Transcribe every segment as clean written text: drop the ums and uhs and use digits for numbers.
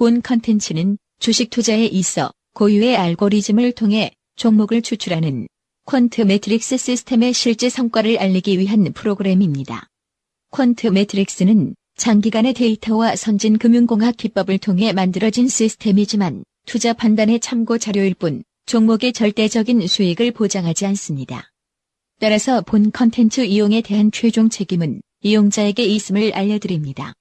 본 컨텐츠는 주식 투자에 있어 고유의 알고리즘을 통해 종목을 추출하는 퀀트 매트릭스 시스템의 실제 성과를 알리기 위한 프로그램입니다. 퀀트 매트릭스는 장기간의 데이터와 선진 금융공학 기법을 통해 만들어진 시스템이지만 투자 판단의 참고 자료일 뿐 종목의 절대적인 수익을 보장하지 않습니다. 따라서 본 컨텐츠 이용에 대한 최종 책임은 이용자에게 있음을 알려드립니다.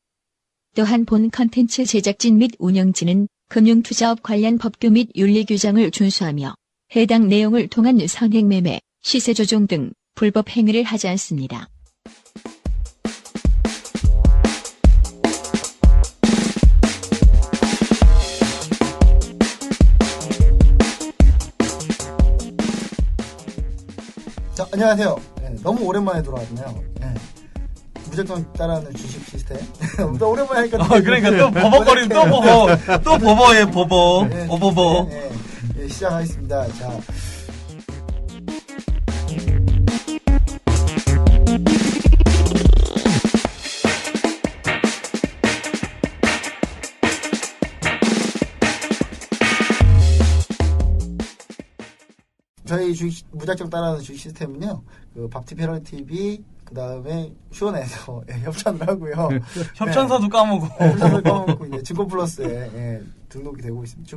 또한 본 컨텐츠 제작진 및 운영진은 금융투자업 관련 법규 및 윤리 규정을 준수하며 해당 내용을 통한 선행매매, 시세조종 등 불법 행위를 하지 않습니다. 자, 안녕하세요. 네, 너무 오랜만에 돌아왔네요. 네. 무조건 따라하는 주식 시스템. 또 오랜만에 하니까. 그러니까 또 버벅거리는 또 버버해 버버. 네, 버버. 네, 시작하겠습니다. 자. 저희 주식, 무작정 따라하는 주식 시스템은요, 그 밥티 패널 TV, 그 다음에 휴원에서 협찬을 하고요. 협찬사도 까먹고. 협찬을 까먹고, 이제 증권플러스에 등록이 되고 있습니다.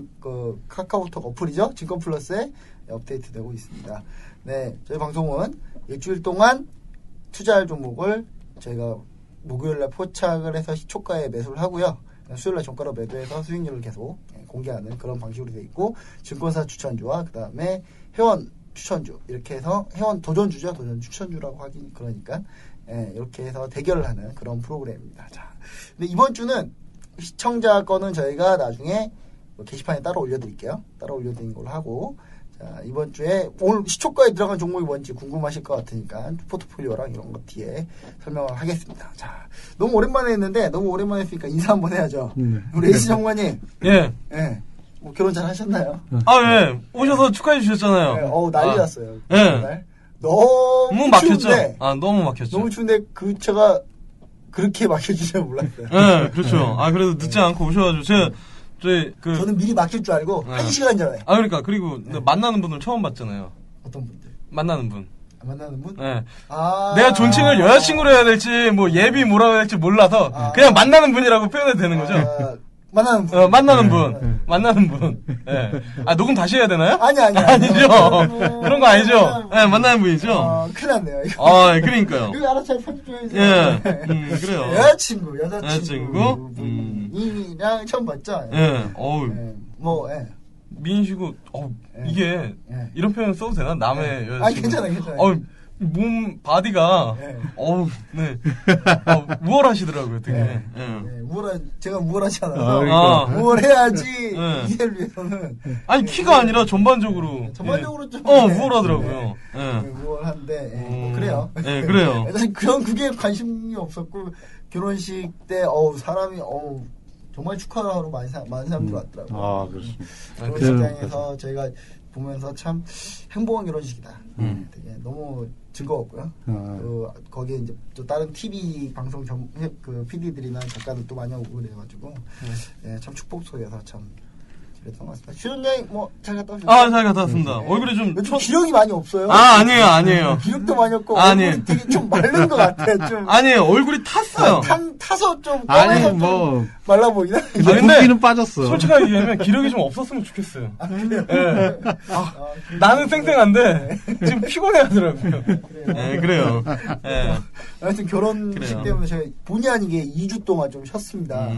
카카오톡 어플이죠? 증권플러스에 업데이트 되고 있습니다. 네, 저희 방송은 일주일 동안 투자할 종목을 저희가 목요일날 포착을 해서 시초가에 매수를 하고요. 수요일날 종가로 매도해서 수익률을 계속 공개하는 그런 방식으로 되어 있고, 증권사 추천주와 그 다음에 회원 추천주, 이렇게 해서 회원 도전주죠. 도전 추천주라고 하긴 그러니까 이렇게 해서 대결을 하는 그런 프로그램입니다. 자, 근데 이번 주는 시청자 거는 저희가 나중에 게시판에 따로 올려드릴게요. 따로 올려드린 걸로 하고, 자, 이번 주에 오늘 시초가에 들어간 종목이 뭔지 궁금하실 것 같으니까 포트폴리오랑 이런 거 뒤에 설명을 하겠습니다. 자, 너무 오랜만에 했는데, 너무 오랜만에 했으니까 인사 한번 해야죠. 우리 에이스 정관님. 예. 예. 뭐 결혼 잘 하셨나요? 예. 오셔서 축하해 주셨잖아요. 네, 난리 났어요. 예. 너무 막혔죠. 추운데, 너무 막혔죠. 너무 추운데 차가 그렇게 막혀질 줄 몰랐어요. 예, 그렇죠. 그래도 늦지 않고 오셔가지고 저는 미리 막힐 줄 알고 1시간 전에. 그러니까 그리고 만나는 분을 처음 봤잖아요. 어떤 분들? 만나는 분. 만나는 분? 네. 내가 존칭을 여자친구로 해야 될지 뭐 예비 뭐라고 해야 될지 몰라서 그냥 만나는 분이라고 표현해도 되는 거죠. 만나는 분. 만나는 분. 만나는 분. 예. 녹음 다시 해야 되나요? 아니요. 아니죠. 그런 거 아니죠. 예, 만나는 분이죠. 큰일 났네요, 이거. 그러니까요. 이거 알아서 잘 편집 좀 해주세요. 예. 그래요. 여자친구. 이랑 처음 봤죠? 예. 미인시고, 이게, 이런 표현 써도 되나? 남의 여자친구. 괜찮아요. 몸, 바디가, 네. 우월하시더라고요, 되게. 제가 우월하지 않아서. 우월해야지, 이해를 위해서는. 키가 아니라 전반적으로. 전반적으로 좀. 우월하더라고요. 우월한데, 그래요. 네, 그래요. 사실 그게 관심이 없었고, 결혼식 때, 사람이, 정말 축하하러 많은 사람들 왔더라고요. 그렇습니다. 결혼식장에서 저희가 보면서 참 행복한 결혼식이다. 되게 너무 즐거웠고요. 거기에 이제 또 다른 TV 방송 그 PD들이나 작가들도 많이 오고 그래가지고, 참 축복소리여서 참 그랬던 것 같습니다. 주연장이 잘 갔다 오셨어요? 잘 갔다 왔습니다. 얼굴이 좀 기력이 많이 없어요. 아니에요. 기력도 많이 없고, 얼굴이 되게 좀 마른 것 같아요. 좀. 아니에요. 얼굴이 탔어요. 타서 좀 검해서 말라 보이나? 근데 붓기는 빠졌어. 솔직하게 얘기하면 기력이 좀 없었으면 좋겠어요. 그래요? 네. 나는 쌩쌩한데 지금 피곤해하더라고요. 그래요. 하여튼 결혼식 때문에 제가 본의 아니게 2주 동안 좀 쉬었습니다.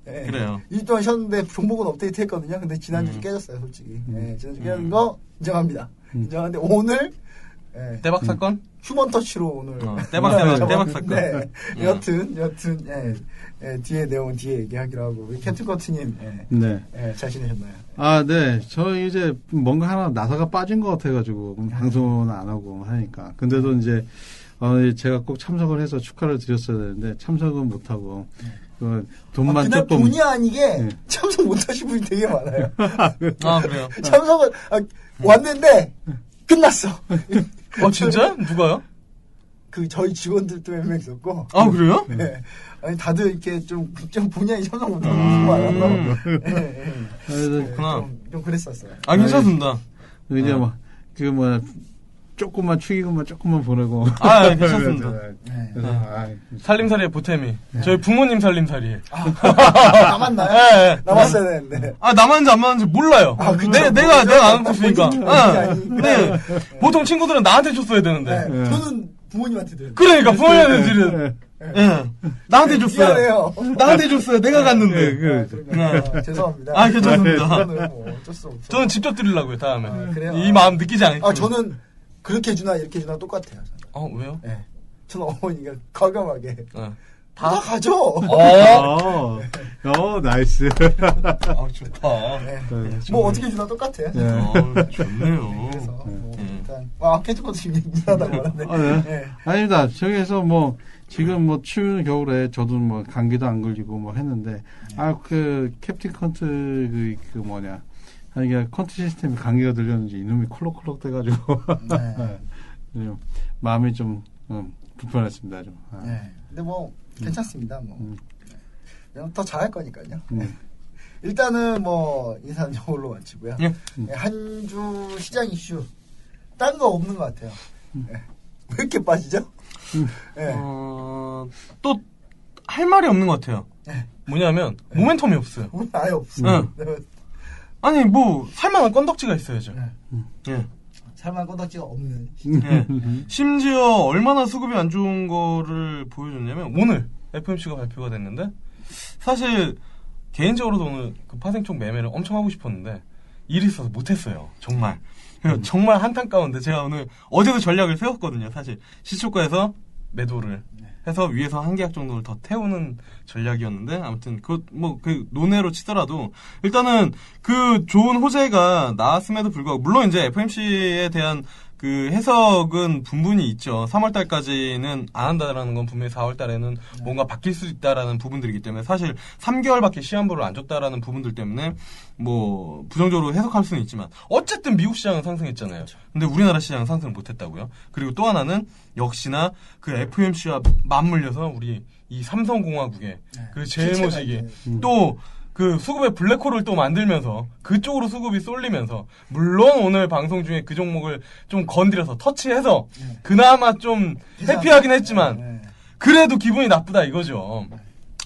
그래요. 2주 동안 쉬었는데 종목은 업데이트 했거든요. 근데 지난주 깨졌어요, 솔직히. 지난주 깨진 거 인정합니다. 인정하는데 오늘 대박 사건? 휴먼 터치로 오늘 대박 사건. 네. 여튼 뒤에 내용은 뒤에 얘기하기로 하고 우리 캡틴 커트님 잘 지내셨나요? 네. 저 이제 뭔가 하나 나사가 빠진 것 같아가지고 방송은 안 하고 하니까. 근데도 이제 제가 꼭 참석을 해서 축하를 드렸어야 되는데 참석은 못 하고. 돈만 그날 조금. 본의 아니게 참석 못하신 분이 되게 많아요. 그래요? 참석은 왔는데 끝났어. 진짜? 누가요? 저희 직원들도 몇 명 있었고. 아, 그래요? 네. 아니, 다들 이렇게 좀 본연이 참석 못하고 무슨 말이야. 그래서 좀 그랬었어요. 아, 괜찮습니다. 이제 조금만 축의금만 조금만 보내고. 아, 괜찮습니다. 네. 살림살이의 보탬이. 저희 부모님 살림살이에. 남았나요? 네. 남았어야 되는데. 아, 남았는지 안 남았는지 몰라요. 그쵸. 내가 안 갖고 있으니까. 네. 보통 친구들은 나한테 줬어야 되는데. 네. 저는 부모님한테 드려요. 그러니까 부모님한테 드려. 예. 나한테 줬어요. 미안해요. 나한테 줬어요. 내가 갔는데. 그러니까 죄송합니다. 아, 괜찮습니다. 그거는 뭐 어쩔 수 없죠. 저는 직접 드리려고요, 다음에. 그래요? 이 마음 느끼지 않겠어요. 저는 그렇게 해주나 이렇게 해주나 똑같아요. 왜요? 네. 저는 어머니가 과감하게 다 가져. 나이스. 좋다. 네. 뭐 어떻게 해주나 똑같아요. 좋네요. 그래서 일단 캐치코도 지금 인사하다고 말하는데. 아닙니다. 저기에서 지금 추운 겨울에 저도 감기도 안 걸리고 했는데 캡틴 컨트 이게 컨트 시스템이 감기가 들렸는지 이놈이 콜록콜록 돼가지고 마음이 좀 불편했습니다. 좀. 네. 근데 괜찮습니다. 더 잘할 거니까요. 일단은 인사는 저걸로 마치고요. 한 주 시장 이슈 딴 거 없는 것 같아요. 왜 이렇게 빠지죠? 또 할 말이 없는 것 같아요. 뭐냐면 모멘텀이 없어요. 아예 없어요. 아니 살만한 건덕지가 있어야죠. 살만한 건덕지가 없는. 심지어 얼마나 수급이 안 좋은 거를 보여줬냐면 오늘 FMC가 발표가 됐는데 사실 개인적으로도 오늘 파생촉 매매를 엄청 하고 싶었는데 일이 있어서 못했어요. 정말. 정말 한탄 가운데 제가 어제도 전략을 세웠거든요. 사실 시초가에서 매도를 해서 위에서 한 계약 정도를 더 태우는 전략이었는데 아무튼 그 논외로 치더라도 일단은 그 좋은 호재가 나왔음에도 불구하고 물론 이제 FMC에 대한 그 해석은 분분히 있죠. 3월달까지는 안 한다라는 건 분명히 4월달에는 뭔가 바뀔 수 있다라는 부분들이기 때문에 사실 3개월밖에 시한부를 안 줬다라는 부분들 때문에 부정적으로 해석할 수는 있지만 어쨌든 미국 시장은 상승했잖아요. 근데 우리나라 시장은 상승을 못했다고요. 그리고 또 하나는 역시나 그 FMC와 맞물려서 우리 이 삼성공화국의 그 제일모직이 또 그 수급의 블랙홀을 또 만들면서 그쪽으로 수급이 쏠리면서 물론 오늘 방송 중에 그 종목을 좀 건드려서 터치해서 그나마 좀 회피하긴 했지만 그래도 기분이 나쁘다 이거죠.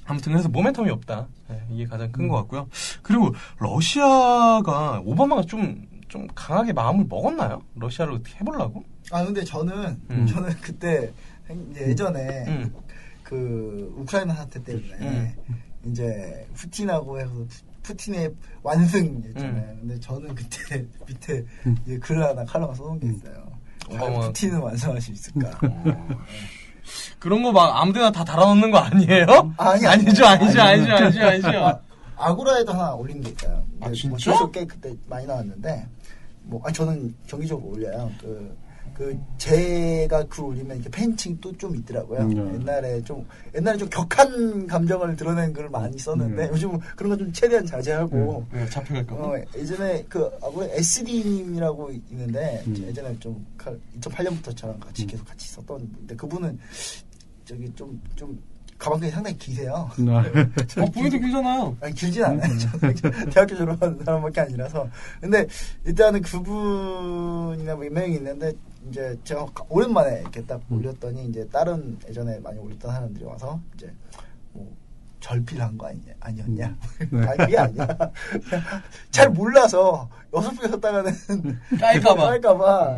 아무튼 그래서 모멘텀이 없다. 이게 가장 큰 것 같고요. 그리고 러시아가 오바마가 좀 강하게 마음을 먹었나요? 러시아를 어떻게 해보려고? 근데 저는 그때 예전에 그 우크라이나 사태 때문에 이제 푸틴하고 해서 푸틴의 완승 있잖아요. 근데 저는 그때 밑에 글을 하나 칼럼을 써놓은 게 있어요. 과연 푸틴은 완성할 수 있을까? 그런 거 막 아무데나 다 달아놓는 거 아니에요? 아니죠. 아고라에도 하나 올린 게 있어요. 진짜? 꽤 그때 많이 나왔는데 저는 정기적으로 올려요. 제가 글 올리면 이렇게 팬층이 또 좀 있더라고요. 옛날에 좀 격한 감정을 드러낸 글을 많이 썼는데 요즘 그런 거 좀 최대한 자제하고 잡혀갈까 봐. 예전에 SD님이라고 있는데 예전에 좀 2008년부터 저랑 계속 같이 있었던 분인데 그분은 좀 가방끈이 상당히 기세요. 보기도 길잖아요. 길진 않아요. 대학교 졸업한 사람밖에 아니라서. 근데 일단은 그분이나 몇 명이 있는데 이제 제가 오랜만에 이렇게 딱 올렸더니 이제 다른 예전에 많이 올렸던 사람들이 와서 이제 절필한 거 아니었냐? 아니 그게 아니야. 잘 몰라서 6개 썼다가는 깔까봐.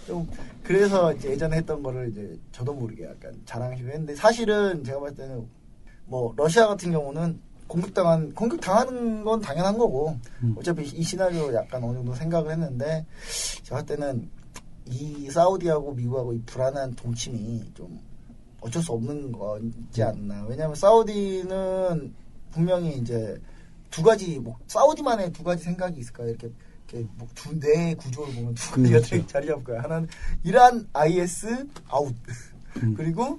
좀 그래서 이제 예전에 했던 거를 이제 저도 모르게 약간 자랑식으로 했는데 사실은 제가 봤을 때는 러시아 같은 경우는 공격당하는 건 당연한 거고 어차피 이 시나리오 약간 어느 정도 생각을 했는데 제가 봤을 때는 이 사우디하고 미국하고 이 불안한 동침이 좀 어쩔 수 없는 거지 않나. 왜냐하면 사우디는 분명히 이제 두 가지 사우디만의 두 가지 생각이 있을 거예요. 이렇게 내 구조를 보면 두 가지가 되게 자리 잡을 거예요. 하나는 이란 IS 아웃 그리고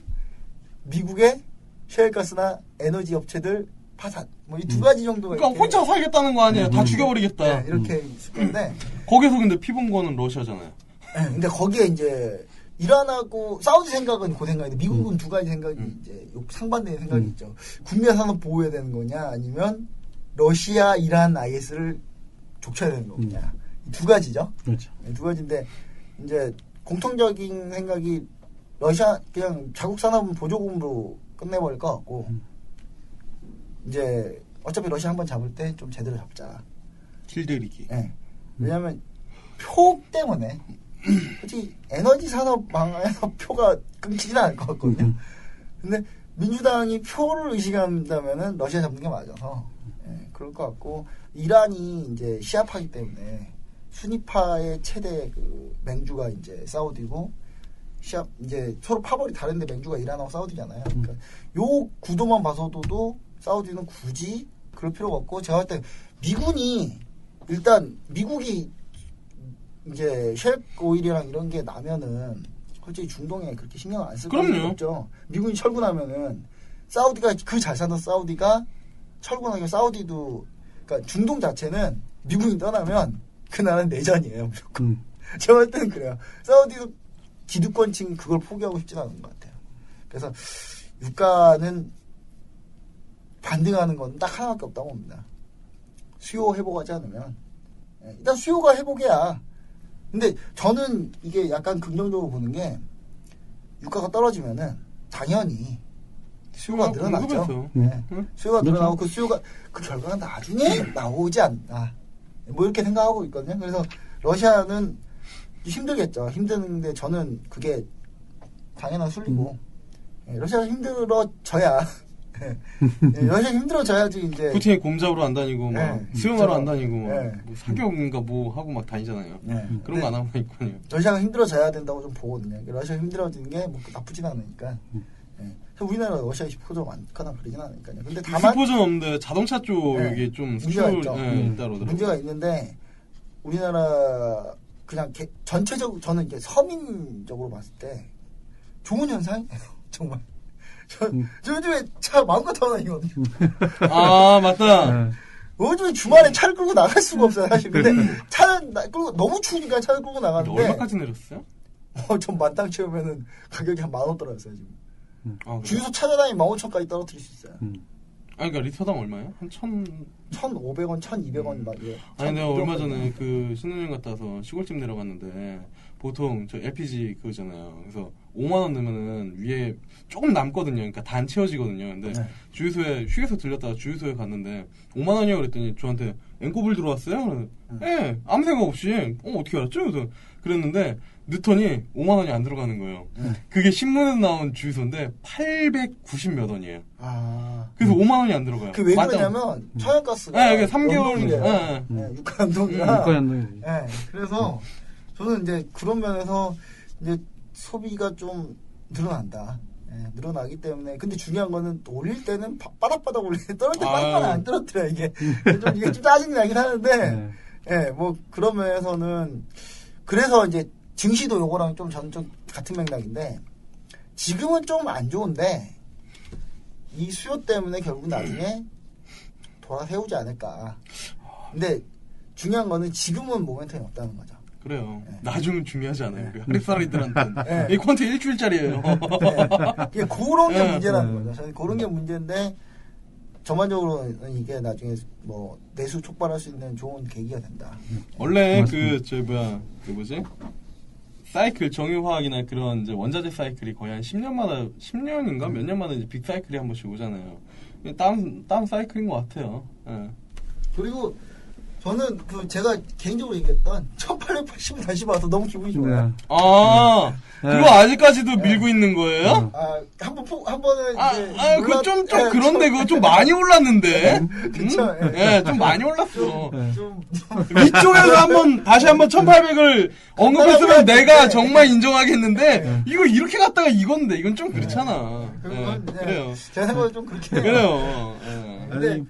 미국의 셰일가스나 에너지 업체들 파산. 이 두 가지 정도가. 그러니까 혼자 살겠다는 거 아니에요. 다 죽여버리겠다. 네, 이렇게 있을 건데 거기서 근데 피본 거는 러시아잖아요. 네, 근데 거기에 이제 이란하고 사우디 생각은 그 생각인데 미국은 두 가지 생각이 이제 상반되는 생각이 있죠. 국내 산업 보호해야 되는 거냐 아니면 러시아, 이란, IS를 족쳐야 되는 거냐. 두 가지죠. 그렇죠. 네, 두 가지인데 이제 공통적인 생각이 러시아 그냥 자국 산업은 보조금으로 끝내버릴 것 같고 이제 어차피 러시아 한번 잡을 때 좀 제대로 잡자. 길들이기. 네. 왜냐하면 표 때문에 솔직히 에너지 산업 방안에서 표가 끊기지는 않을 것 같거든요. 근데 민주당이 표를 의식한다면은 러시아 잡는 게 맞아서 그럴 것 같고 이란이 이제 시아파기 때문에 순위파의 최대 그 맹주가 이제 사우디고 시아 이제 서로 파벌이 다른데 맹주가 이란하고 사우디잖아요. 그러니까 요 구도만 봐서도 사우디는 굳이 그럴 필요가 없고 제가 볼 때 미군이 일단 미국이 이제 쉘 오일이랑 이런 게 나면은 솔직히 중동에 그렇게 신경 안 쓸 필요 없죠. 미군이 철군하면은 사우디가 그 잘 사는 사우디가 철군하게 사우디도 그러니까 중동 자체는 미군이 떠나면 그 나라는 내전이에요 무조건. 제가 볼 때는 그래요. 사우디도 기득권층 그걸 포기하고 싶지는 않은 것 같아요. 그래서 유가는 반등하는 건 딱 하나밖에 없다고 봅니다. 수요 회복하지 않으면 일단 수요가 회복이야. 근데 저는 이게 약간 긍정적으로 보는 게 유가가 떨어지면은 당연히 수요가 늘어나죠. 네. 수요가 늘어나고 그 수요가 그 결과가 나중에 나오지 않나. 뭐 이렇게 생각하고 있거든요. 그래서 러시아는 힘들겠죠. 힘드는데 저는 그게 당연한 순리고 러시아가 힘들어져야 러시아 힘들어져야지 이제 푸틴이 곰잡으러 안 다니고 막 수영하러 안 다니고 뭐 사격인가 뭐 하고 막 다니잖아요. 그런 거 안 하고 있거든요. 러시아가 힘들어져야 된다고 좀 보거든요. 러시아 힘들어지는 게 뭐 나쁘진 않으니까. 우리나라 러시아 20% 많거나 그러진 않으니까요. 근데 다만 20%는 없는데 자동차 쪽에 좀 문제가 있죠. 따로 문제가 있는데 우리나라 그냥 전체적으로 저는 이제 서민적으로 봤을 때 좋은 현상이에요. 정말. 저 요즘에 차 마음껏 타고 다니거든요. 아 맞다. 요즘에 주말에 차를 끌고 나갈 수가 없어요 사실. 근데 차는 끌고 너무 추우니까 차를 끌고 나가는데 얼마까지 내렸어요? 전 만땅 채우면은 가격이 한 10,000원 떨어졌어요 지금. 아, 주유소 찾아다니면 15,000원까지 떨어뜨릴 수 있어요. 아니 그러니까 리터당 얼마예요? 한 1,500원, 1,200원 막 이래. 아니 내가 얼마 전에 그 신혼여행 갔다 와서 시골집 내려갔는데 보통 저 LPG 그거잖아요. 그래서 5만 원 넣으면은 위에 조금 남거든요. 그러니까 다 안 채워지거든요. 근데 주유소에 휴게소 들렸다가 주유소에 갔는데 5만 원이요 그랬더니 저한테 앵꼬불 들어왔어요? 예, 아무 생각 없이 어떻게 알았죠? 그래서 그랬는데 넣더니 5만 원이 안 들어가는 거예요. 그게 신문에서 나온 주유소인데 890 몇 원이에요. 그래서 5만 원이 안 들어가요. 그 왜 그러냐면 천연가스가 네, 3개월 육가연동이에요. 네, 그래서 저는 이제 그런 면에서 이제 소비가 좀 늘어난다. 늘어나기 때문에 근데 중요한 거는 올릴 때는 바닥바닥 올릴 때 떨어질 때 빨리빨리 안 떨어뜨려 이게 좀 짜증이 나긴 하는데 뭐 그런 면에서는 그래서 이제 증시도 요거랑 좀 저는 좀 같은 맥락인데 지금은 좀 안 좋은데 이 수요 때문에 결국 나중에 돌아세우지 않을까. 근데 중요한 거는 지금은 모멘텀이 없다는 거죠. 그래요. 나중은 중요하지 않아요. 한국사람들한테는. 이 콘트 일주일짜리예요. 이게 그런 게 문제라는 거죠. 저는 그런 게 문제인데 전반적으로는 이게 나중에 뭐 내수 촉발할 수 있는 좋은 계기가 된다. 원래 그 뭐지? 사이클 정유화학이나 그런 이제 원자재 사이클이 거의 한 10년마다 10년인가 몇 년마다 이제 빅 사이클이 한 번씩 오잖아요. 다음 사이클인 것 같아요. 그리고 저는 그 제가 개인적으로 얘기했던 1880을 다시 봐서 너무 기분이 좋아요. 그거 아직까지도 밀고 있는 거예요? 한 번은 그거 좀 그런데 그거 좀 많이 올랐는데. 그쵸. 좀 많이 올랐어. 위쪽에서 다시 한번 1800을 언급했으면 내가 정말 인정하겠는데 이거 이렇게 갔다가 이건데 이건 좀 그렇잖아. 그래요. 제 생각은 좀 그렇게. 그래요. 근데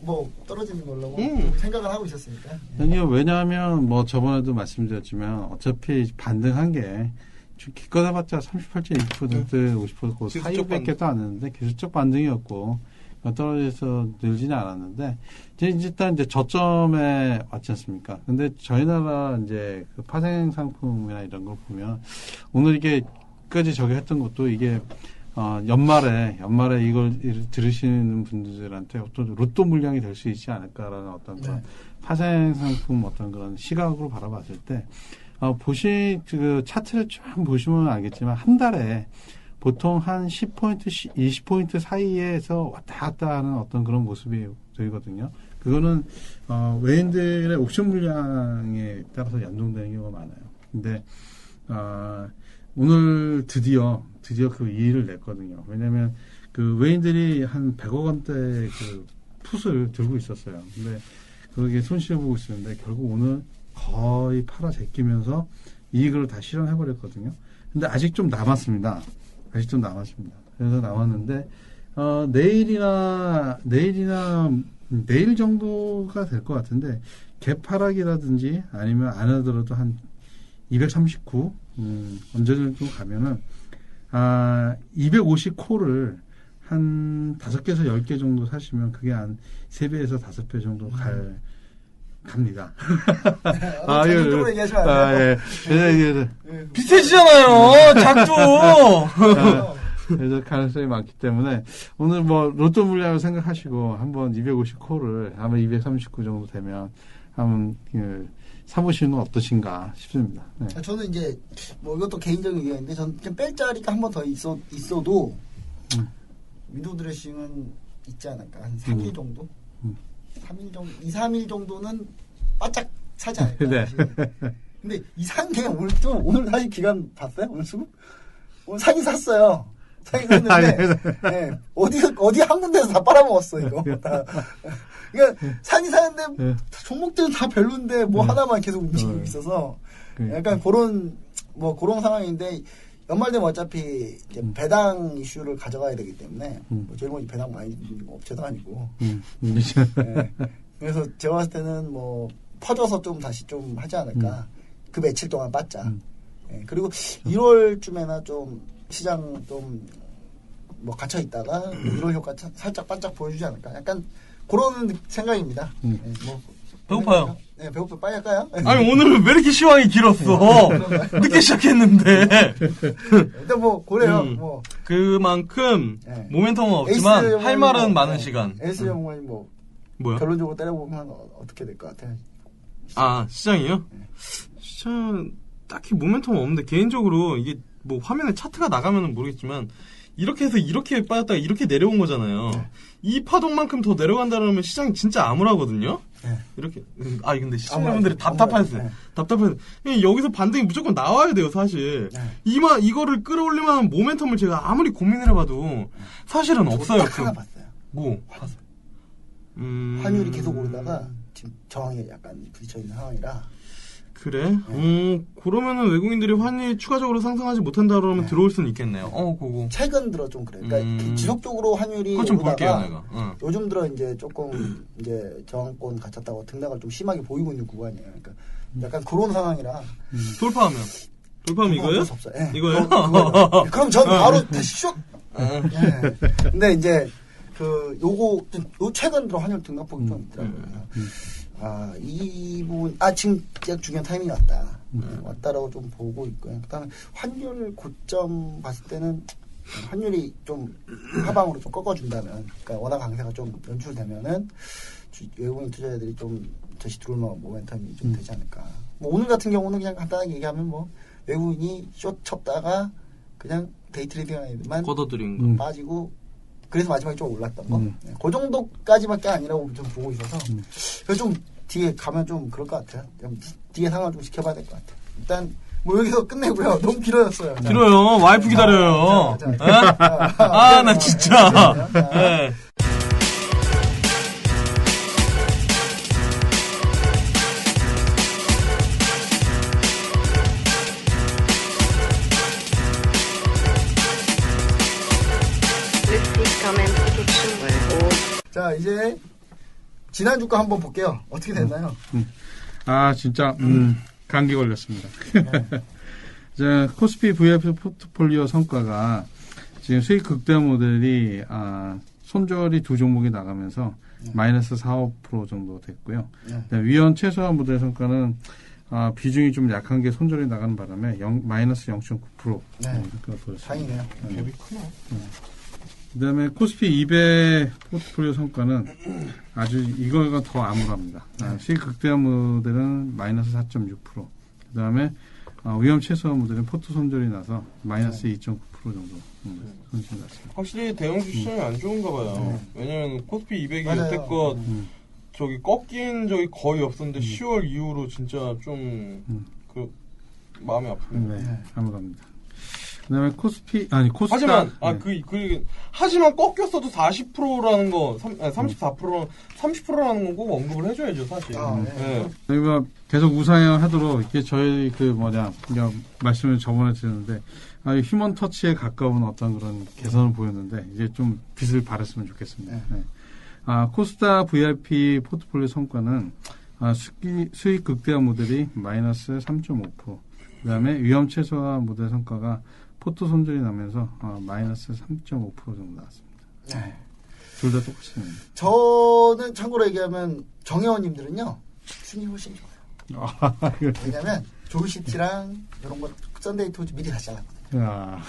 뭐 떨어지는 걸로 생각을 하고 있었으니까. 아니요, 왜냐하면 뭐 저번에도 말씀드렸지만 어차피 반등한 게 기껏해봤자 38.2% 50% 사이밖에도 안 했는데 기술적 반등이었고 떨어져서 늘지는 않았는데, 일단 이제 저점에 왔지 않습니까? 근데 저희 나라 이제 그 파생 상품이나 이런 걸 보면, 오늘 이게 끝까지 저기 했던 것도 이게, 연말에 이걸 들으시는 분들한테 어떤 로또 물량이 될 수 있지 않을까라는 어떤 그런 파생 상품 어떤 그런 시각으로 바라봤을 때, 그 차트를 쭉 보시면 알겠지만, 한 달에 보통 한 10포인트, 20포인트 사이에서 왔다 갔다 하는 어떤 그런 모습이 되거든요. 그거는, 외인들의 옵션 물량에 따라서 연동되는 경우가 많아요. 근데, 오늘 드디어 그 이의를 냈거든요. 왜냐면, 그 외인들이 한 100억 원대 그 풋을 들고 있었어요. 근데, 그게 손실을 보고 있었는데, 결국 오늘 거의 팔아 제끼면서 이익을 다 실현해버렸거든요. 근데 아직 좀 남았습니다. 그래서 남았는데, 내일 정도가 될 것 같은데, 개파락이라든지 아니면 안 하더라도 한 239, 언제 정도 가면은, 250콜을 한 5개에서 10개 정도 사시면 그게 한 3배에서 5배 정도 갑니다. 전문적으로 얘기하시면 안 돼요. 예. 비슷해지잖아요. 작죠. 그래서 가능성이 많기 때문에 오늘 뭐 로또 물량을 생각하시고 한번 250콜을 아마 239 정도 되면 한번 사보시는 건 어떠신가 싶습니다. 네. 저는 이제 뭐 이것도 개인적인 의견인데 저는 좀 뺄 자리가 한 번 더 있어도 위도우 드레싱은 있지 않을까 한 3일 정도. 3일 정도, 2, 3일 정도는 바짝 사지 않을까. 네. 근데 이상한 게 오늘 사실 기간 봤어요? 오늘 수급? 오늘 사긴 샀어요. 사긴 샀는데, 네, 어디 한 군데서 다 빨아먹었어, 이거. 다. 그러니까 사긴 사는데, 종목들은 다 별론데, 뭐 하나만 계속 움직이고 있어서, 약간 그런 상황인데, 연말 되면 어차피 이제 배당 이슈를 가져가야 되기 때문에 뭐 저희 뭐 배당 많이 주는 업체도 아니고 네. 그래서 제가 봤을 때는 뭐 퍼져서 좀 다시 좀 하지 않을까 그 며칠 동안 빠자 네. 그리고 1월쯤에나 좀 시장 좀 뭐 갇혀 있다가 1월 효과 살짝 반짝 보여주지 않을까 약간 그런 생각입니다. 네. 뭐 배고파요. 네, 배고파 빨리 할까요? 아니 오늘은 왜 이렇게 시황이 길었어? 늦게 시작했는데. 일단 뭐 그래요. 뭐 그만큼 네. 모멘텀은 없지만 에이스 할 말은 뭐, 많은 시간. 에이스 영웅이 뭐야? 결론적으로 때려보면 어떻게 될 것 같아요? 시장이요? 시장 딱히 모멘텀은 없는데 개인적으로 이게 뭐 화면에 차트가 나가면은 모르겠지만 이렇게 해서 이렇게 빠졌다가 이렇게 내려온 거잖아요. 네. 이 파동만큼 더 내려간다면 시장이 진짜 암울하거든요. 네. 이렇게 근데 시청자분들이 암울하죠. 답답하셨어요. 네. 답답해서 여기서 반등이 무조건 나와야 돼요, 사실. 네. 이거를 끌어올릴 만한 모멘텀을 제가 아무리 고민을 해봐도 사실은 없어요. 딱 하나 봤어요. 뭐? 환율이 계속 오르다가 지금 저항에 약간 부딪혀 있는 상황이라. 그래? 그러면은 외국인들이 환율이 추가적으로 상승하지 못한다 그러면 들어올 수는 있겠네요. 그거. 최근 들어 좀 그래. 그러니까 지속적으로 환율이 그거 좀 볼게요, 오르다가 내가. 요즘 들어 이제 조금 이제 저항권 갇혔다고 등락을 좀 심하게 보이고 있는 구간이에요. 그러니까 약간 그런 상황이라. 돌파하면 이거예요? 어쩔 수 없어요. 예. 이거예요? 그럼 전 바로 다시 슉. 예. 근데 이제 요 최근 들어 환율 등락폭이 좀 있더라고요. 이 부분, 지금 딱 중요한 타이밍이 왔다. 왔다라고 좀 보고 있고요. 그 다음에 환율 고점 봤을 때는 환율이 좀 하방으로 좀 꺾어준다면, 그러니까 워낙 강세가 좀 연출되면은 외국인 투자자들이 좀 다시 들어올 만한 모멘텀이 좀 되지 않을까. 뭐 오늘 같은 경우는 그냥 간단하게 얘기하면 뭐 외국인이 숏 쳤다가 그냥 데이트레이딩 하는 애들만 걷어들인 거. 빠지고 그래서 마지막에 좀 올랐던 거. 네, 그 정도까지밖에 아니라고 좀 보고 있어서 그래서 좀 뒤에 가면 좀 그럴 것 같아요. 좀 뒤에 상황을 좀 지켜봐야 될 것 같아요. 일단 뭐 여기서 끝내고요. 너무 길어졌어요. 길어요. 와이프 기다려요. 나 진짜. 네. 자, 이제 지난주 거 한번 볼게요. 어떻게 됐나요? 진짜 감기 걸렸습니다. 자, 코스피 VF 포트폴리오 성과가 지금 수익 극대 모델이 손절이 두 종목이 나가면서 마이너스 4~5% 정도 됐고요. 네. 그다음에 위험 최소화 모델 성과는 비중이 좀 약한 게 손절이 나가는 바람에 마이너스 0.9% 네. 보였습니다. 다행이네요. 갭이 크네. 그다음에 코스피 200 포트폴리오 성과는 아주 이거가 더 암울합니다. 수익 극대화 모델은 마이너스 4.6%. 그다음에 위험 최소화 모델은 포트 손절이 나서 마이너스 2.9% 정도 손실이 났습니다. 확실히 대형주 시장이 안 좋은가 봐요. 왜냐면 코스피 200이 맞아요. 여태껏 저기 꺾인 적이 거의 없었는데 10월 이후로 진짜 좀 그 마음이 아픕니다. 네, 암울합니다. 그다음에 코스타 하지만 네. 하지만 꺾였어도 40%라는 거 30%라는 건 꼭 언급을 해줘야죠 사실. 네. 저희가 계속 우상향하도록 이게 저희 말씀을 저번에 드렸는데 휴먼 터치에 가까운 어떤 그런 개선을 보였는데 이제 좀 빛을 발했으면 좋겠습니다. 네. 코스타 VIP 포트폴리오 성과는 수익 극대화 모델이 마이너스 3.5%. 그다음에 위험 최소화 모델 성과가 포트 손절이 나면서 마이너스 3.5% 정도 나왔습니다. 네. 둘 다 똑같이 납니다. 저는 참고로 얘기하면 정혜원님들은요 순위 훨씬 좋아요. 왜냐면 조시티랑 이런 거 썬데이 토지 미리 다 잘랐거든요.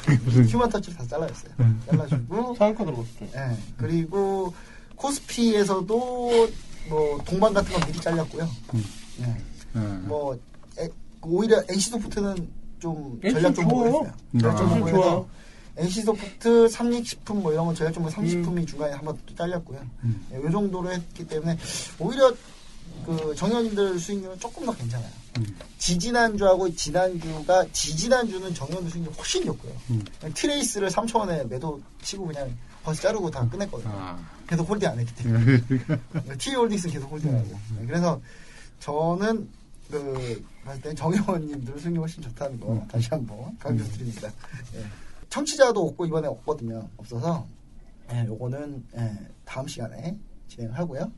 휴먼 터치를 다 잘라줬어요. 잘라주고 상한가 들어갔죠. 네. 그리고 코스피에서도 뭐 동반 같은 건 미리 잘렸고요. 네. 뭐 오히려 NC소프트는 좀 전략 정보가 있어요. 전략 정보에서 NC소프트, 삼립식품 뭐 이런 건 전략 정보 삼립식품이 중간에 한번 또 잘렸고요. 네, 이 정도로 했기 때문에 오히려 그 정현님들 수익률은 조금 더 괜찮아요. 지지난주하고 지지난주는 정현들 수익률 훨씬 좋고요. 트레이스를 3,000원에 매도 치고 그냥 벌써 자르고 다 끝냈거든요. 계속 홀딩 안 했기 때문에. T홀딩스는 계속 홀딩하고. 네, 그래서 저는 할 때 정혜원님들 수익률 훨씬 좋다는 거 다시 한번 강조드립니다. 네. 청취자도 없고 이번에 없어서 요거는 다음 시간에 진행을 하고요.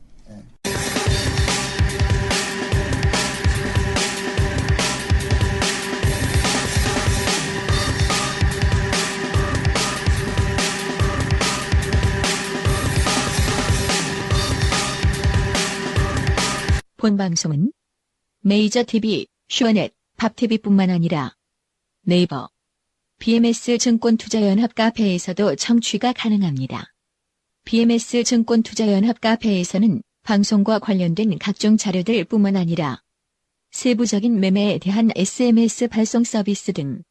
본 방송은 메이저 TV, 슈어넷, 밥TV뿐만 아니라 네이버, BMS 증권투자연합 카페에서도 청취가 가능합니다. BMS 증권투자연합 카페에서는 방송과 관련된 각종 자료들 뿐만 아니라 세부적인 매매에 대한 SMS 발송 서비스 등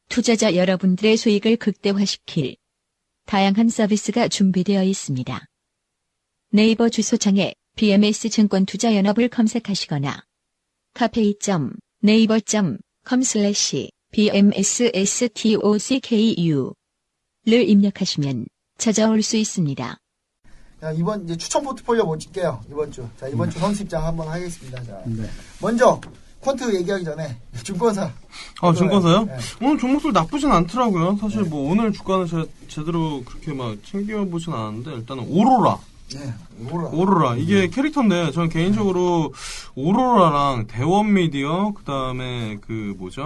투자자 여러분들의 수익을 극대화시킬 다양한 서비스가 준비되어 있습니다. 네이버 주소창에 BMS 증권투자연합을 검색하시거나 cafe.naver.com/bmsstocku 를 입력하시면 찾아올 수 있습니다. 자, 이번 이제 추천 포트폴리오 모실게요. 이번 주. 자, 이번 주 선수 입장 한번 하겠습니다. 자, 먼저 퀀트 얘기하기 전에 증권사. 증권사요? 네. 오늘 종목들 나쁘진 않더라고요. 사실 뭐 오늘 주가는 제가 제대로 그렇게 막 챙겨보진 않았는데 일단은 오로라. 네, 오로라. 이게 캐릭터인데 저는 개인적으로 오로라랑 대원미디어 그다음에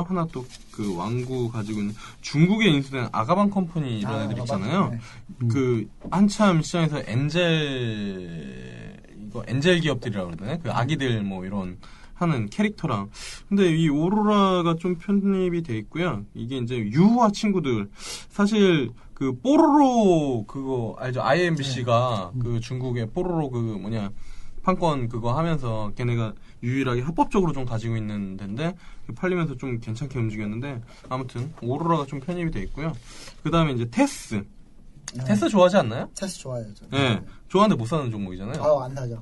하나 또 그 왕구 가지고 있는 중국에 인수된 아가방 컴퍼니 이런 애들 있잖아요. 그 한참 시장에서 엔젤 기업들이라고 그러잖아요. 그 아기들 뭐 이런 하는 캐릭터랑. 근데 이 오로라가 좀 편입이 돼 있고요. 이게 이제 유화 친구들. 사실 그 뽀로로 그거 알죠? IMBC가 그 중국의 뽀로로 판권 그거 하면서 걔네가 유일하게 합법적으로 좀 가지고 있는 데인데 팔리면서 좀 괜찮게 움직였는데 아무튼 오로라가 좀 편입이 돼 있고요. 그 다음에 이제 테스. 테스 좋아하지 않나요? 테스 좋아해요. 저는. 네. 좋아하는데 못 사는 종목이잖아요. 안 사죠.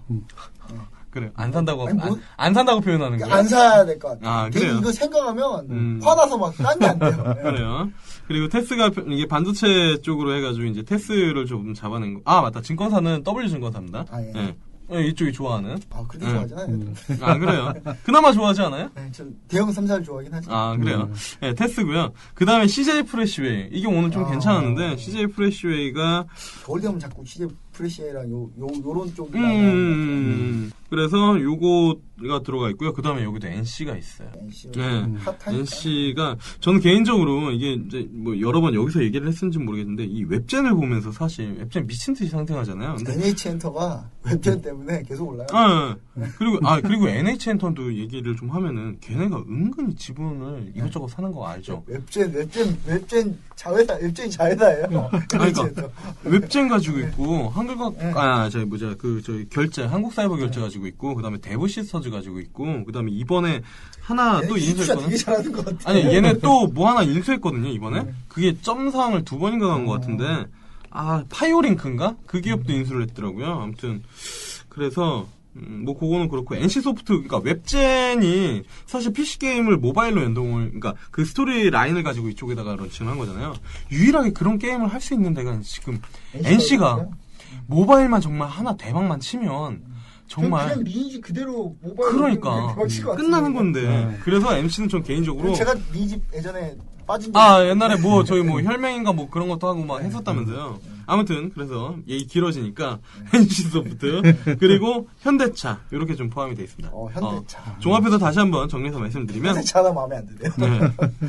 그래. 안 산다고 아니, 안 산다고 표현하는 거예요? 안 사야 될 것 같아요. 그래요? 이거 생각하면 화나서 막 딴 게 안 돼요. 네. 그래요. 그리고 테스가 이게 반도체 쪽으로 해가지고 이제 테스를 좀 잡아낸 거. 맞다. 증권사는 W 증권사입니다. 예. 이쪽이 좋아하는. 그렇게 좋아하잖아요. 그래요. 그나마 좋아하지 않아요? 네, 전 대형 3사를 좋아하긴 하죠. 그래요. 네, 테스고요. 그 다음에 CJ 프레시웨이. 이게 오늘 좀 괜찮았는데, CJ 프레시웨이가. 겨울 되면 자꾸 CJ 프레시웨이랑 요런 쪽이. 그래서 요거 들어가 있고요. 그 다음에 여기도 NC가 있어요. NC 네. 핫하니까. NC가 저는 개인적으로 이게 이제 뭐 여러 번 여기서 얘기를 했는지 모르겠는데 이 웹젠을 보면서 사실 웹젠 미친 듯이 상승하잖아요. 근데 NH 엔터가 웹젠 때문에 계속 올라요. 그리고 NH 엔턴도 얘기를 좀 하면은 걔네가 은근히 지분을 이것저것 사는 거 알죠? 웹젠 자회사, 웹젠이 자회사예요. 그러니까 웹젠 가지고 있고 저희 결제 한국 사이버 결제 가지고 있고 그다음에 대부 시스터즈 가지고 있고 그다음에 이번에 하나 또 인수했거든요. 되게 잘하는 것 같아. 아니 얘네 또 뭐 하나 인수했거든요 이번에. 그게 점상을 2번인가 간 것 같은데 파이오링크인가? 그 기업도 인수를 했더라고요. 아무튼 그래서 뭐 그거는 그렇고 NC소프트 그러니까 웹젠이 사실 PC 게임을 모바일로 연동을 그러니까 그 스토리 라인을 가지고 이쪽에다가 런칭을 한 거잖아요. 유일하게 그런 게임을 할 수 있는 데가 지금 NC가 모바일만 정말 하나 대박만 치면 정말 그냥 리니지 그대로 모바일 그러니까 끝나는 건데 그래서 MC는 전 개인적으로 제가 리니지 예전에 빠진 옛날에 뭐 저희 뭐 혈맹인가 뭐 그런 것도 하고 막 했었다면서요. 아무튼 그래서 얘기 길어지니까 NC소프트 그리고 현대차 이렇게 좀 포함이 되어 있습니다. 현대차. 종합해서 다시 한번 정리해서 말씀드리면 현대차는 마음에 안 드네요. 네.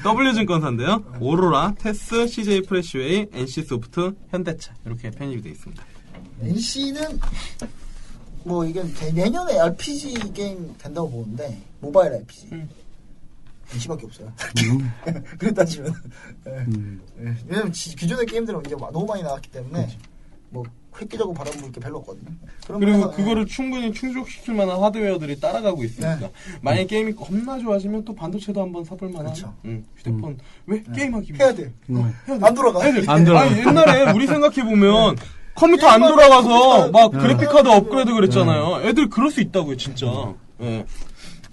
W증권사인데요. 오로라, 테스, CJ 프레시웨이, NC소프트, 현대차 이렇게 편입이 되어 있습니다. NC는 뭐 이게 내년에 RPG 게임 된다고 보는데 모바일 RPG NC밖에 없어요. 그래 따지면 왜냐면 기존의 게임들은 이제 너무 많이 나왔기 때문에 뭐 획기적으로 바라볼 게 별로 없거든요. 그리고 그거를 충분히 충족시킬 만한 하드웨어들이 따라가고 있으니까 만약에 게임이 겁나 좋아지면 또 반도체도 한번 사볼 만한 그렇죠. 휴대폰 왜 게임하기 해야 돼. 안 돌아가. 안 돌아가. 아니 옛날에 우리 생각해보면 컴퓨터 안 돌아가서 막 그래픽카드 업그레이드 그랬잖아요. 애들 그럴 수 있다고요 진짜. 예.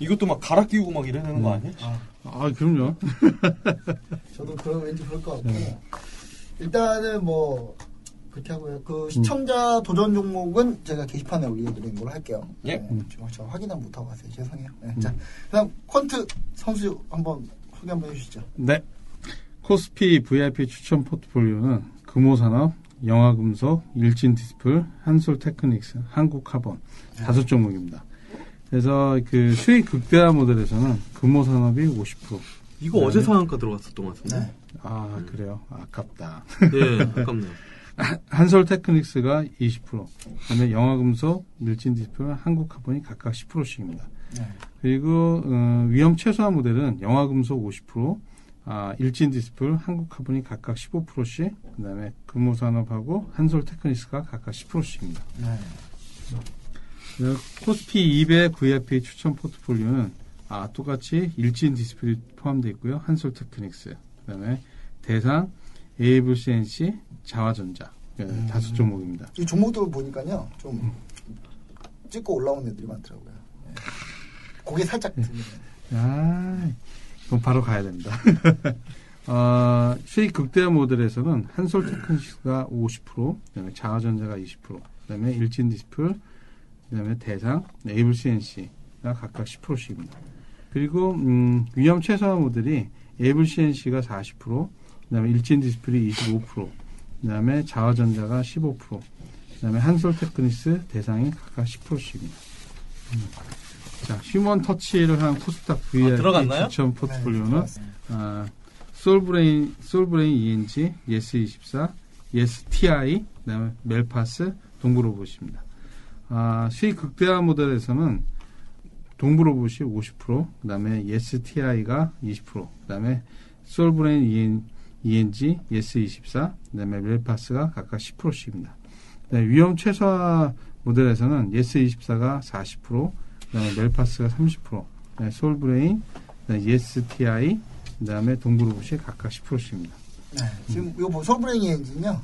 이것도 막 갈아 끼우고 막 이래야 되는 거 아니야? 그럼요. 저도 왠지 그럴 것 같고 일단은 뭐 그렇게 하고요. 그 시청자 도전 종목은 제가 게시판에 올려드리는 걸로 할게요. 예. 저 확인은 못하고 갔어요. 죄송해요. 자, 그다음 퀀트 선수 한번 소개 한번 해주시죠. 네. 코스피 VIP 추천 포트폴리오는 금호산업, 영화금속, 일진디스플, 한솔테크닉스, 한국카본 5종목입니다. 그래서 그 수익 극대화 모델에서는 금호산업이 50%. 이거 어제 상한가 들어갔었던 것 같은데. 네. 그래요? 아깝다. 예, 아깝네요. 한솔테크닉스가 20%, 그다음에 영화금속, 일진디스플, 한국카본이 각각 10%씩입니다. 네. 그리고 위험 최소화 모델은 영화금속 50%, 일진디스플, 한국카본이 각각 15%씩, 그다음에 금호산업하고 한솔테크닉스가 각각 10%씩입니다. 네. 코스피 200 VIP 추천 포트폴리오는 똑같이 일진디스플이 포함되어 있고요. 한솔테크닉스, 그다음에 대상, ABCNC, 자화전자 5종목입니다. 이 종목들을 보니까요 좀 찍고 올라오는 애들이 많더라고요. 네. 고개 살짝 들리네. 그럼 바로 가야 됩니다. 수익 극대화 모델에서는 한솔테크닉스가 50%, 그다음에 자화전자가 20%, 그다음에 일진디스플, 그다음에 대상, ABCNC가 각각 10%씩입니다. 그리고 위험 최소화 모델이 ABCNC가 40%, 그다음에 일진디스플이 25%, 그다음에 자화전자가 15%, 그다음에 한솔테크닉스, 대상이 각각 10%씩입니다. 자, 휴먼 터치를 한 코스닥 VIP 들어갔나요? 추천 포트폴리오는 네, 솔브레인 ENG, 예스24, 예스TI, 그다음에 멜파스, 동부로봇입니다. 수익 극대화 모델에서는 동부로봇이 50%, 그다음에 예스TI가 20%, 그다음에 솔브레인 ENG, 예스24, 그다음에 멜파스가 각각 10%씩입니다. 위험 최소화 모델에서는 예스24가 40%, 그다음에 멜파스가 30%, 그다음에 솔브레인, 그다음에 예스TI, 그다음에 동부로봇이 각각 10%씩입니다. 네, 지금 이거 솔브레인 엔진요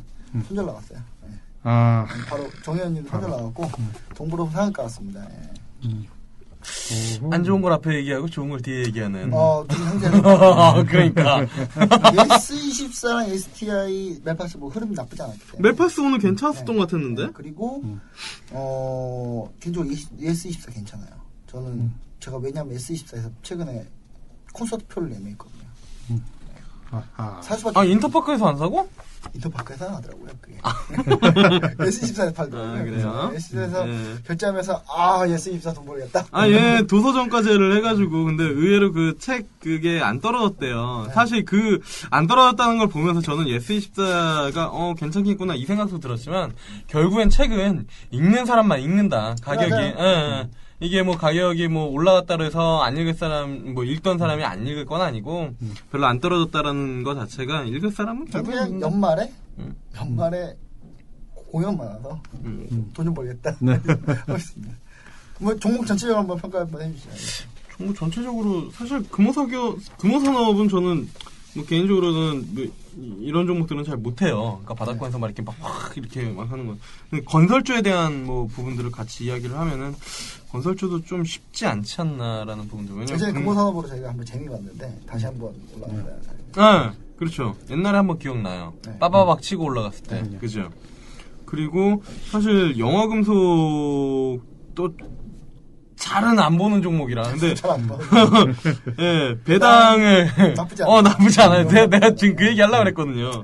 손절 나갔어요. 네. 바로 정혜연님도 손절 나갔고 동부로봇 상한가 왔습니다. 네. 안 좋은 걸 앞에 얘기하고 좋은 걸 뒤에 얘기하는. 지금 현재는 그러니까 S24랑 STI 멜파스 뭐 흐름이 나쁘지 않았기 때문에. 멜파스 오늘 괜찮았던 것 같았는데. 네, 그리고 개인적으로 S24 괜찮아요. 저는 제가 왜냐하면 S24에서 최근에 콘서트 표를 예매했거든요. 아하. 살 수밖에 없어요. 인터파크에서 안 사고? 인터파크에서 하더라고요, 그게. S24에서 팔더라고요. 아, 그래요? S24에서 네. 결제하면서, S24 돈 벌겠다. 얘 도서정가제를 해가지고, 근데 의외로 그 책 그게 안 떨어졌대요. 네. 사실 안 떨어졌다는 걸 보면서 저는 S24가, 괜찮겠구나 이 생각도 들었지만, 결국엔 책은 읽는 사람만 읽는다. 가격이. 맞아요. 이게 뭐 가격이 뭐 올라갔다고 해서 안 읽을 사람, 뭐 읽던 사람이 안 읽을 건 아니고, 별로 안 떨어졌다라는 것 자체가 읽을 사람은 결국엔 그냥 읽는다. 연말에 공연 많아서 돈 좀 벌겠다. 네. 그렇습니다. 뭐 종목 전체적으로 한번 평가 한번 해주시죠. 정말 전체적으로 사실 금호산업은 저는 뭐 개인적으로는 뭐 이런 종목들은 잘 못해요. 그러니까 바닥권에서 막 이렇게 막 이렇게 막 하는 거. 근데 건설주에 대한 뭐 부분들을 같이 이야기를 하면은 건설주도 좀 쉽지 않지 않나라는 부분들. 왜냐면 예전에 금호산업으로 저희가 한번 재미봤는데 다시 한번 올라갑니다. 네, 그렇죠. 옛날에 한번 기억나요. 네. 빠바박 치고 올라갔을 때, 네. 그죠. 그리고 사실 영화금속도 잘은 안 보는 종목이라. 근데 잘안 봐. 예, 배당을 나쁘지 않아요. 나쁘지 않아요. 내가 지금 그 얘기 하려고 그랬거든요.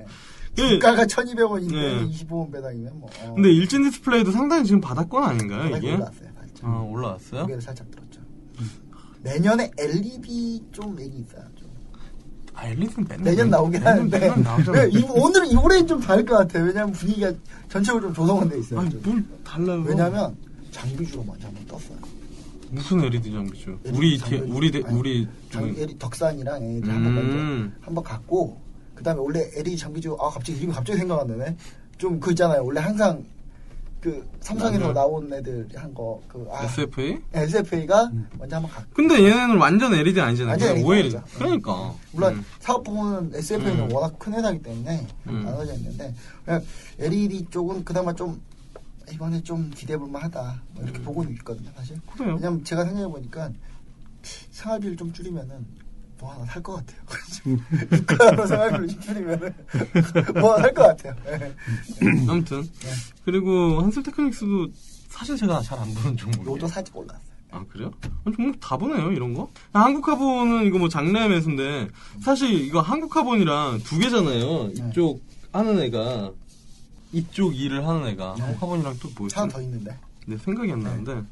주가가 1,200원인데 네. 25원 배당이면 뭐. 근데 일진 디스플레이도 상당히 지금 바닥권 아닌가요, 이게? 올랐어요. 살짝. 올라왔어요? 고개를 살짝 들었죠. 내년에 LED 좀 얘기 있어요. 좀. 엘리트는 맨날 내년 나오긴 하는데 맨날 나오잖아. 오늘은 올해는 좀 다를 것 같아요. 왜냐면 분위기가 전체적으로 좀 조성은 돼 있어요. 아니, 좀. 뭘 달라요? 왜냐면 장비주로 먼저 한번 떴어요. 무슨 LED 장비죠? 덕산이랑 LED 한번 갖고 그다음에 원래 LED 장비주 갑자기 생각 안 나네. 좀 그 있잖아요. 원래 항상 그 삼성에서 맞아요. 나온 애들 한 거 SFA? SFA가 먼저 한번 갖고. 근데 얘네는 완전 LED 아니잖아요. 완전 그냥 LED 오일. 아니죠. 그러니까. 물론 사업 부분은 SFA는 음. 워낙 큰 회사이기 때문에 나눠져 있는데 그냥 LED 쪽은 그나마 좀 이번에 좀 기대해볼만 하다 뭐 이렇게 보고는 있거든요 사실. 그래요. 왜냐면 제가 생각해보니까 생활비를 좀 줄이면은 뭐 하나 살 것 같아요. 국가로 생활비를 좀 줄이면은 뭐 하나 살 것 같아요. 네. 아무튼. 네. 그리고 한슬테크닉스도 사실 제가 잘 안 보는 종목이에요. 요도 살짝 올랐어요. 아, 그래요? 종목 다 보네요, 이런 거? 한국카본은 이거 뭐 장래 매수인데, 사실 이거 한국카본이랑 두 개잖아요. 이쪽 하는 애가, 이쪽 일을 하는 애가. 네. 한국카본이랑 또 뭐였지? 하나 더 있는데 네, 생각이 안 나는데.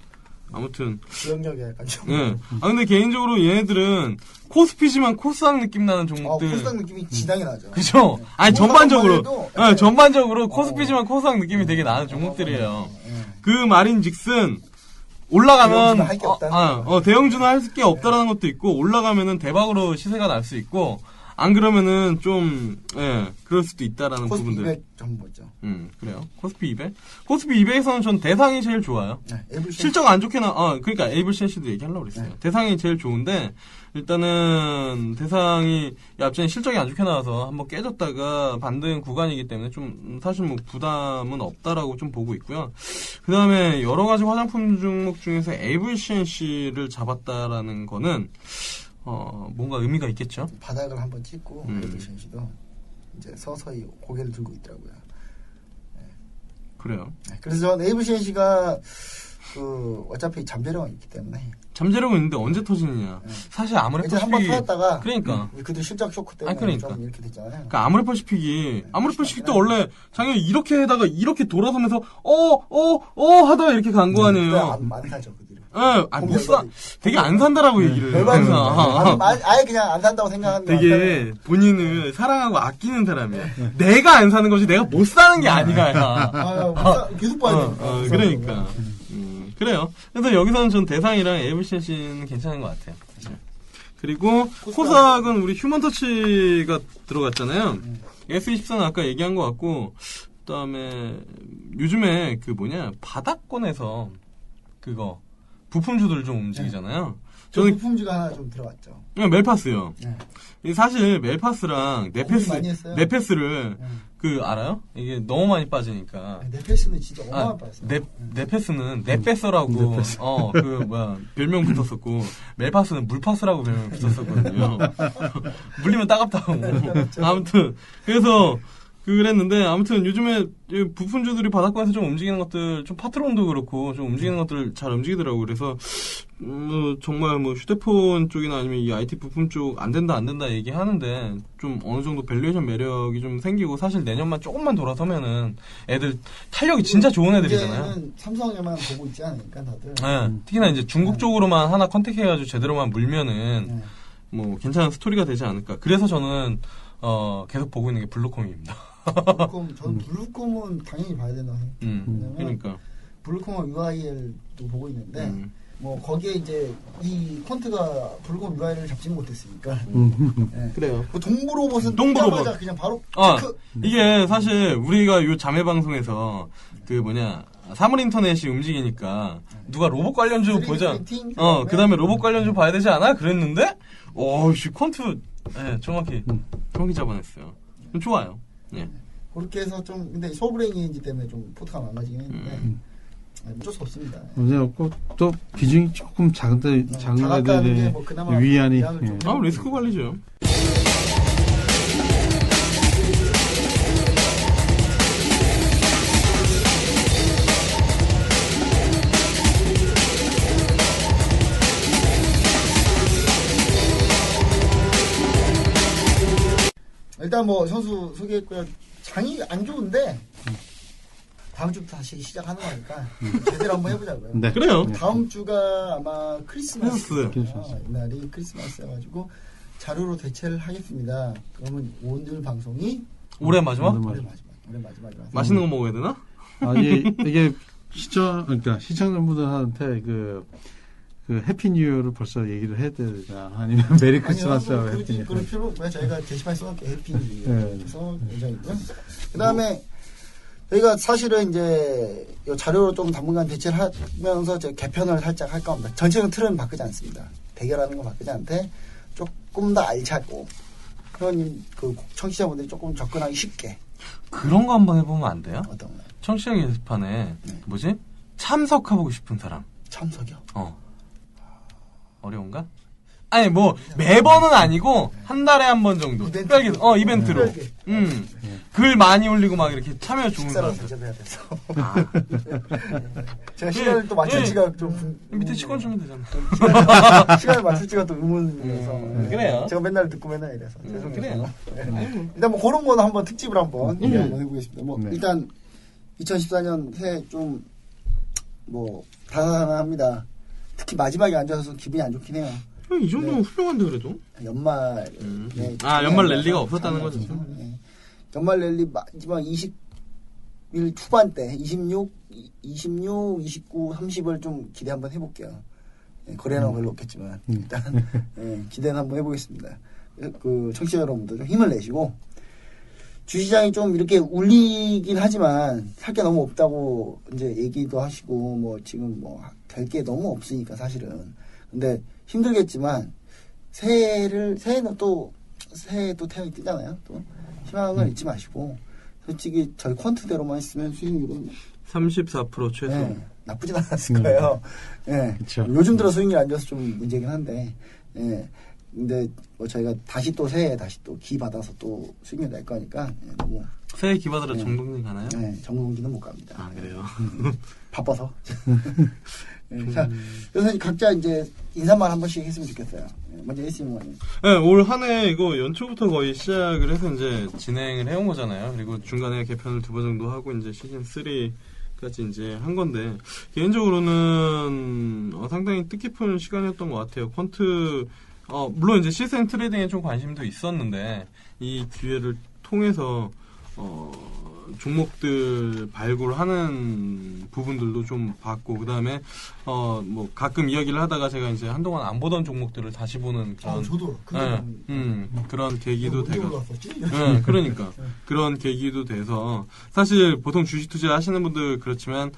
아무튼. 기억력이 약간 좀. 예. 근데 개인적으로 얘네들은 코스피지만 코스닥 느낌 나는 종목들. 코스닥 느낌이 진하게 나죠. 그죠? 네. 아니, 전반적으로. 네. 전반적으로 코스피지만 코스닥 느낌이 되게 나는 종목들이에요. 네. 그 말인 즉슨, 올라가면 대형주는 할게 없다는 대형주는 할 게 없다라는 것도 있고 올라가면은 대박으로 시세가 날 수 있고 안 그러면은 좀 그럴 수도 있다라는 코스피 부분들. 200 좀 보죠. 그래요. 코스피 200? 코스피 200에서는 전 대상이 제일 좋아요. 네, 에블 실적 안 좋게 그러니까 에이블센시도 얘기하려고 그랬어요. 네. 대상이 제일 좋은데 일단은 대상이 앞전에 실적이 안 좋게 나와서 한번 깨졌다가 반등 구간이기 때문에 좀 사실 뭐 부담은 없다라고 좀 보고 있고요. 그 다음에 여러 가지 화장품 종목 중에서 에이블센시를 잡았다라는 거는 뭔가 의미가 있겠죠. 바닥을 한번 찍고 에블 셴시도 이제 서서히 고개를 들고 있더라고요. 그래요. 네, 그래서 전 에이블 셴시가 어차피 잠재력은 있기 때문에 잠재력은 있는데 언제 터지느냐. 사실 이제 아무래퍼시픽이 한번 터졌다가 그러니까. 그들 실적 쇼크 때문에 그러니까. 좀 이렇게 됐잖아요. 그러니까 아무래퍼시픽도 원래 작년에 이렇게 하다가 이렇게 돌아서면서 하다가 이렇게 간 거 아니에요. 안 사죠 그들은. 못 사. 되게 안 산다라고 얘기를 해요. 별반 아예 그냥 안 산다고 생각하는 거 되게 본인을 사랑하고 아끼는 사람이야. 내가 안 사는 거지 내가 못 사는 게 아니야. 계속 봐야 돼. 그러니까. 그래요. 그래서 여기서는 전 대상이랑 에이블센시는 괜찮은 것 같아요. 그리고 코스닥은 우리 휴먼터치가 들어갔잖아요. S24는 아까 얘기한 것 같고 그다음에 요즘에 바닥권에서 그거 부품주들 좀 움직이잖아요. 저는 부품주가 하나 좀 들어갔죠. 멜파스요. 네. 사실 멜파스랑 많이 했어요. 네페스를 알아요? 이게 너무 많이 빠지니까. 네페스는 진짜 어마어마하게 빠졌어요. 네페스는 네페서라고 별명 붙었었고 멜파스는 물파스라고 별명 붙었었거든요. 물리면 따갑다고. 아무튼 그래서 그랬는데 아무튼 요즘에 이 부품주들이 바닥권에서 좀 움직이는 것들, 좀 파트론도 그렇고 좀 움직이는 것들 잘 움직이더라고. 그래서 정말 뭐 휴대폰 쪽이나 아니면 이 IT 부품 쪽 안 된다 얘기하는데 좀 어느 정도 밸류에이션 매력이 좀 생기고, 사실 내년만 조금만 돌아서면은 애들 탄력이 진짜 좋은 애들이잖아요. 이제는 삼성에만 보고 있지 않으니까 다들. 네, 특히나 이제 중국 쪽으로만 하나 컨택해가지고 제대로만 물면은 뭐 괜찮은 스토리가 되지 않을까. 그래서 저는 계속 보고 있는 게 블루콤입니다. 저는 블루콤은 당연히 봐야 된다고 생각해요. 그러니까 블루콤과 UIL도 보고 있는데 뭐 거기에 이제 이 퀀트가 블루콤 UIL을 잡지는 못했으니까. 네. 그래요. 그 동부 로봇은 동부 로봇. 뜨자마자 그냥 바로 체크. 이게 사실 우리가 요 자매 방송에서 그 사물 인터넷이 움직이니까 누가 로봇 관련주 3D 보자. 프린팅? 그 다음에 로봇 관련주 봐야 되지 않아? 그랬는데, 씨, 퀀트, 네, 정확히 잡아냈어요. 좀 좋아요. 예. 그렇게 해서 좀, 근데 소브레인인지 때문에 좀 포트가 망가지긴 했는데, 어쩔 수 없습니다. 문제없고 또 비중이 조금 작은 작았다는 게 애들의 뭐 그나마 위안이. 위안을 좀 리스크 관리죠. 일단 뭐 선수 소개했고요. 장이 안 좋은데 다음 주부터 다시 시작하는 거니까 제대로 한번 해보자고요. 네. 그래요. 다음 주가 아마 크리스마스. 크리스마스. 이날이 크리스마스여가지고 자료로 대체를 하겠습니다. 그러면 오늘 방송이 올해 마지막? 올해 마지막. 맛있는 거 먹어야 되나? 이게 시청자분들한테 그 해피 뉴이어를 벌써 얘기를 해야 되나, 아니면 메리 크리스마스하고 해피 뉴이어. 그럴 필요 없고요. 저희가 게시판에 써놓을게 해피 뉴이어에서 예정이고요. 그 다음에 저희가 사실은 이제 이 자료로 좀 당분간 대체를 하면서 개편을 살짝 할까 합니다. 전체적인 틀은 바꾸지 않습니다. 대결하는 건 바꾸지 않되 조금 더 알차고 그런 그 청취자분들이 조금 접근하기 쉽게. 그런 거 한번 해보면 안 돼요? 어떤 거요? 청취자 게시판에 참석해보고 싶은 사람. 참석이요? 어려운가? 아니 뭐 매번은 아니고 한 달에 한 번 정도. 이벤트로. 글 많이 올리고 막 이렇게 참여 좋은 식사를 사람들. 대접해야 돼서. 제가 시간을 또 맞출지가 좀 밑에 치권 주면 되잖아. 시간을 맞출지가 또 의문이라서. 그래요. 제가 맨날 듣고 맨날 이래서. 그래요. 일단 뭐 그런 거는 한번 특집을 한번 해보겠습니다. 뭐 일단 2014년 새해 좀 뭐 다양합니다. 특히 마지막에 앉아서 기분이 안 좋긴 해요. 이 정도면 훌륭한데 그래도. 연말. 연말 랠리가 없었다는 거죠. 연말 랠리 마지막 20일 초반 때 26, 29, 30을 좀 기대 한번 해볼게요. 거래는 별로 없겠지만 일단 기대는 한번 해보겠습니다. 그 청취자 여러분들 좀 힘을 내시고, 주시장이 좀 이렇게 울리긴 하지만 살 게 너무 없다고 이제 얘기도 하시고, 뭐 지금 뭐 될 게 너무 없으니까 사실은. 근데 힘들겠지만 새해는 또 태양이 뜨잖아요. 또 희망을 잊지 마시고, 솔직히 저희 퀀트대로만 했으면 수익률은 34% 최소. 나쁘진 않았을 거예요. 그쵸. 요즘 들어 수익률 안 좋아서 좀 문제긴 한데, 근데 뭐 저희가 다시 또 새해 다시 또 기 받아서 또 수익률 낼 거니까 너무. 새해 기 받으러 정동진 가나요? 정동진은 못 갑니다. 아, 그래요? 바빠서. 자, 그래서 각자 이제 인사말 한 번씩 했으면 좋겠어요. 먼저 했으면. 올 한 해 이거 연초부터 거의 시작을 해서 이제 진행을 해온 거잖아요. 그리고 중간에 개편을 2번 정도 하고 이제 시즌 3까지 이제 한 건데, 개인적으로는 상당히 뜻깊은 시간이었던 것 같아요. 퀀트, 물론 이제 시스템 트레이딩에 좀 관심도 있었는데, 이 기회를 통해서 종목들 발굴하는 부분들도 좀 봤고, 그 다음에 뭐 가끔 이야기를 하다가 제가 이제 한동안 안 보던 종목들을 다시 보는 그런 저도 그런 계기도 되고, 그러니까 그런 계기도 돼서, 사실 보통 주식 투자 하시는 분들 그렇지만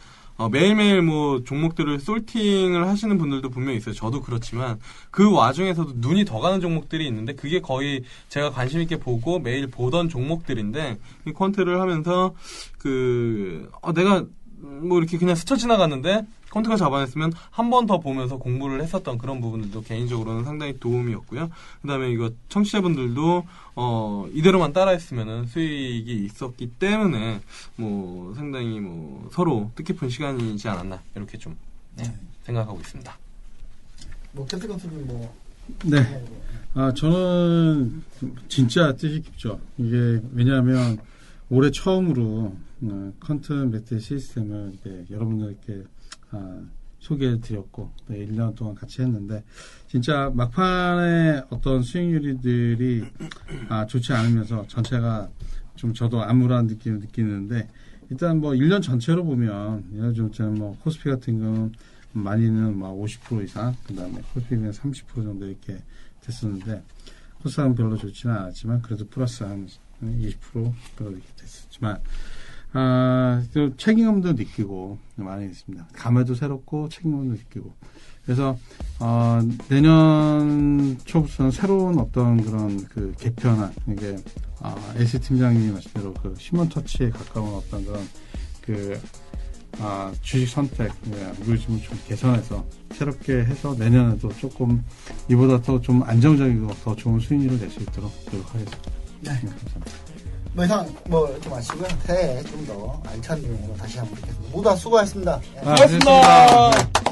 매일매일 뭐 종목들을 솔팅을 하시는 분들도 분명히 있어요. 저도 그렇지만 그 와중에서도 눈이 더 가는 종목들이 있는데, 그게 거의 제가 관심 있게 보고 매일 보던 종목들인데, 이 퀀트를 하면서 내가 뭐 이렇게 그냥 스쳐 지나갔는데 콘트가 잡아냈으면 한 번 더 보면서 공부를 했었던 그런 부분들도 개인적으로는 상당히 도움이었고요. 그다음에 이거 청취자분들도 이대로만 따라했으면은 수익이 있었기 때문에 뭐 상당히 뭐 서로 뜻깊은 시간이지 않았나 이렇게 좀 생각하고 있습니다. 뭐 캡틴 컨트롤 뭐 네. 저는 진짜 뜻이 깊죠. 이게 왜냐하면 올해 처음으로 퀀텀 매트릭 시스템을 이렇게 여러분들께 소개해드렸고 1년 동안 같이 했는데 진짜 막판에 어떤 수익률들이 좋지 않으면서 전체가 좀 저도 암울한 느낌을 느끼는데 일단 뭐 1년 전체로 보면 예를 들면 뭐 코스피 같은 경우는 많이는 막 50% 이상 그다음에 코스피는 30% 정도 이렇게 됐었는데 코스닥은 별로 좋지는 않았지만 그래도 플러스 한 20% 그렇게 됐었지만 또 책임감도 느끼고 많이 있습니다. 감회도 새롭고 책임감도 느끼고 그래서 내년 초부터는 새로운 어떤 그런 그 개편안 이게 에이스 팀장님이 말씀대로 그 휴먼 터치에 가까운 어떤 그런 그 주식 선택 알고리즘을 좀 개선해서 새롭게 해서 내년에도 조금 이보다 더 좀 안정적이고 더 좋은 수익률을 낼 수 있도록 노력하겠습니다. 네. 감사합니다. 뭐 이상 뭐 이렇게 마치고요. 새해 좀 더 알찬 내용으로 다시 한번 뵙겠습니다. 모두 다 수고하셨습니다. 네. 고맙습니다.